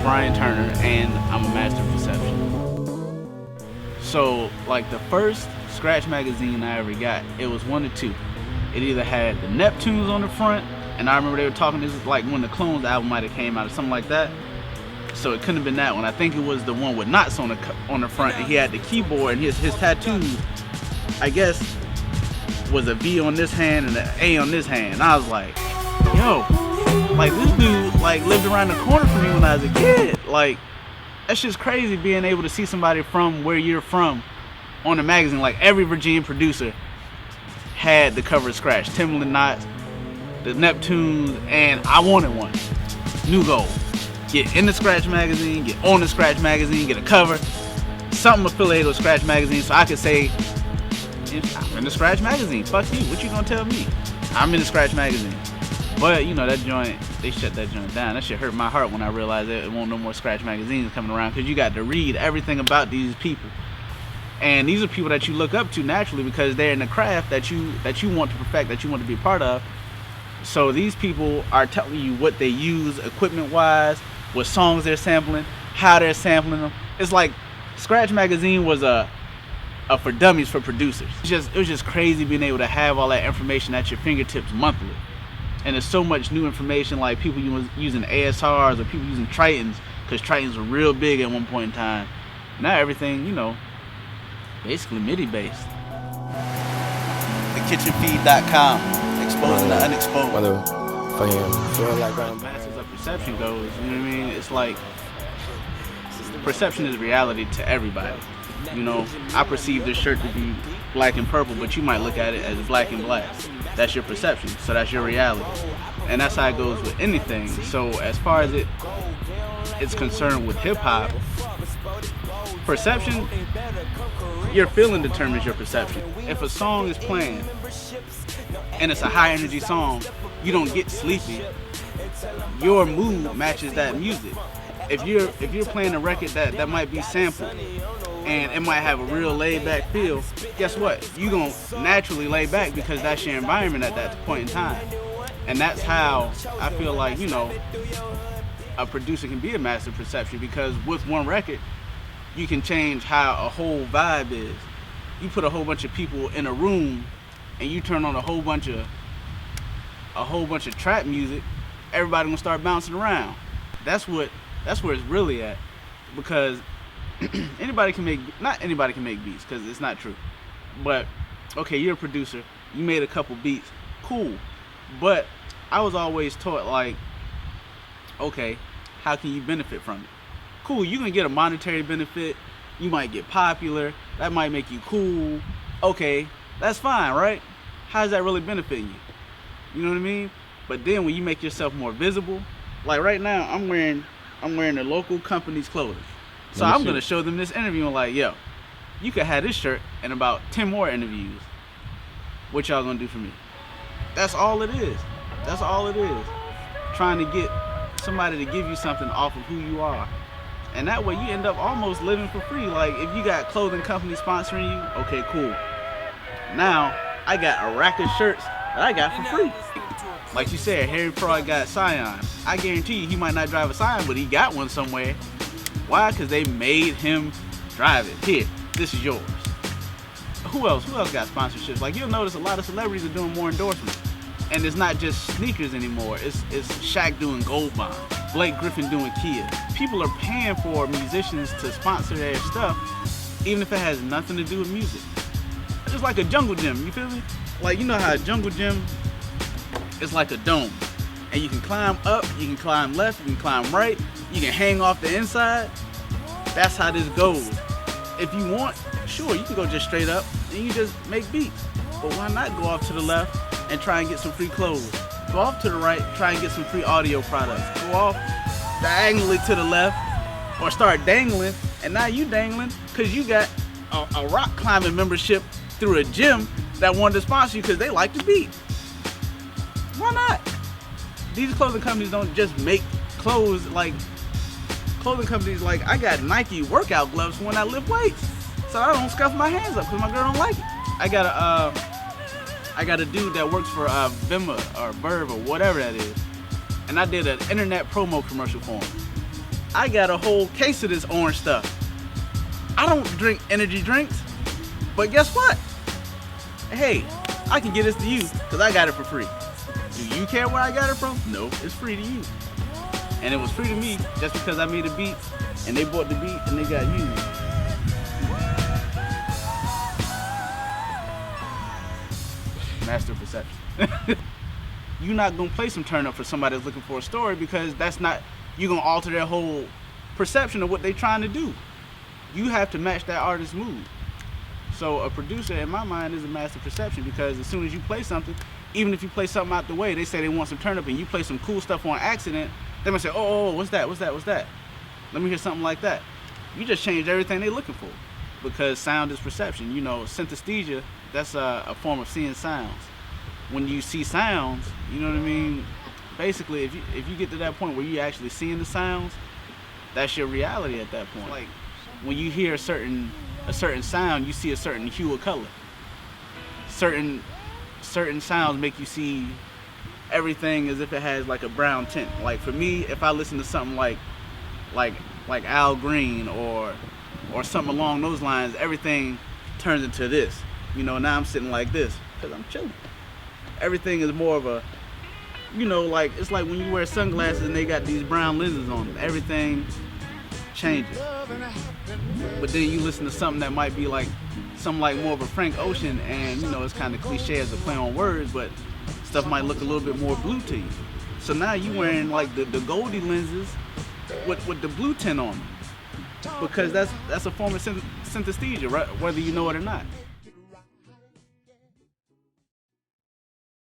is Ryan Turner, and I'm a master of perception. So, like, the first scratch magazine I ever got, it was one of two. It either had the Neptunes on the front, and I remember they were talking, this is like when the Clones album might have came out or something like that. So it couldn't have been that one. I think it was the one with knots on the front, and he had the keyboard, and his tattoos, I guess, was a V on this hand and an A on this hand. And I was like, yo, like, this dude like lived around the corner from me when I was a kid. Like, that's just crazy being able to see somebody from where you're from on a magazine. Like, every Virginia producer had the cover of Scratch, Timbaland knots, the Neptunes, and I wanted one. New goal. Get in the Scratch magazine, get on the Scratch magazine, get a cover, something affiliated with Scratch magazine, so I could say, I'm in the Scratch magazine. Fuck you. What you gonna tell me? I'm in the Scratch magazine. But you know, that joint, they shut that joint down. That shit hurt my heart when I realized that it won't no more Scratch magazines coming around, because you got to read everything about these people. And these are people that you look up to naturally because they're in the craft that you want to perfect, that you want to be a part of. So these people are telling you what they use equipment-wise, what songs they're sampling, how they're sampling them. It's like Scratch magazine was a for dummies for producers. It was just crazy being able to have all that information at your fingertips monthly. And there's so much new information, like people using ASRs or people using Tritons, because Tritons were real big at one point in time. Now everything, you know, basically MIDI based. TheKitchenFeed.com, exposing the unexposed. Motherfucking feel like Masters of perception goes, you know what I mean? It's like, perception is reality to everybody. You know, I perceive this shirt to be black and purple, but you might look at it as black and black. That's your perception, so that's your reality. And that's how it goes with anything. So as far as it's concerned with hip hop, perception, your feeling determines your perception. If a song is playing and it's a high energy song, you don't get sleepy. Your mood matches that music. If you're playing a record that might be sampled and it might have a real laid back feel, guess what? You gonna naturally lay back because that's your environment at that point in time. And that's how I feel like, you know, a producer can be a master of perception, because with one record, you can change how a whole vibe is. You put a whole bunch of people in a room and you turn on a whole bunch of trap music, everybody gonna start bouncing around. That's where it's really at, because not anybody can make beats, because it's not true. But okay, you're a producer, you made a couple beats, cool. But I was always taught, like, okay, how can you benefit from it? Cool, you can get a monetary benefit, you might get popular, that might make you cool. Okay, that's fine, right? How's that really benefiting you? You know what I mean? But then when you make yourself more visible, like right now, I'm wearing the local company's clothing. So I'm gonna show them this interview and like, yo, you could have this shirt and about 10 more interviews. What y'all gonna do for me? That's all it is. That's all it is. Trying to get somebody to give you something off of who you are. And that way you end up almost living for free. Like, if you got clothing company sponsoring you, okay, cool. Now I got a rack of shirts that I got for free. Like you said, Harry probably got Scion. I guarantee you he might not drive a Scion, but he got one somewhere. Why? Because they made him drive it. Here, this is yours. Who else got sponsorships? Like, you'll notice a lot of celebrities are doing more endorsements. And it's not just sneakers anymore. It's Shaq doing Gold Bond, Blake Griffin doing Kia. People are paying for musicians to sponsor their stuff, even if it has nothing to do with music. It's just like a jungle gym, you feel me? Like, you know how a jungle gym is like a dome. And you can climb up, you can climb left, you can climb right, you can hang off the inside. That's how this goes. If you want, sure, you can go just straight up and you just make beats. But why not go off to the left and try and get some free clothes? Go off to the right, try and get some free audio products. Go off diagonally to the left, or start dangling, and now you dangling because you got a rock climbing membership through a gym that wanted to sponsor you because they like the beat. Why not? These clothing companies don't just make clothes. Like, clothing companies, like, I got Nike workout gloves for when I lift weights, so I don't scuff my hands up because my girl don't like it. I got a dude that works for Vimma or Verve or whatever that is, and I did an internet promo commercial for him. I got a whole case of this orange stuff. I don't drink energy drinks, but guess what? Hey, I can get this to you because I got it for free. Do you care where I got it from? No, it's free to you. And it was free to me just because I made a beat and they bought the beat and they got used. Master perception. You're not gonna play some turn up for somebody that's looking for a story because that's not, you're gonna alter their whole perception of what they're trying to do. You have to match that artist's mood. So a producer in my mind is a master perception because as soon as you play something, even if you play something out the way, they say they want some turn up and you play some cool stuff on accident, they might say, oh, what's that? Let me hear something like that. You just changed everything they're looking for because sound is perception. You know, synesthesia, that's a form of seeing sounds. When you see sounds, you know what I mean? Basically, if you get to that point where you're actually seeing the sounds, that's your reality at that point. Like when you hear a certain sound, you see a certain hue of color. Certain sounds make you see everything as if it has like a brown tint. Like for me, if I listen to something like Al Green or something along those lines, everything turns into this. You know, now I'm sitting like this because I'm chilling. Everything is more of a, you know, like it's like when you wear sunglasses and they got these brown lenses on them. Everything changes. But then you listen to something that might be like something like more of a Frank Ocean, and you know it's kind of cliche as a play on words, but stuff might look a little bit more blue to you. So now you wearing like the Goldie lenses with the blue tint on them, because that's a form of synesthesia, right? Whether you know it or not.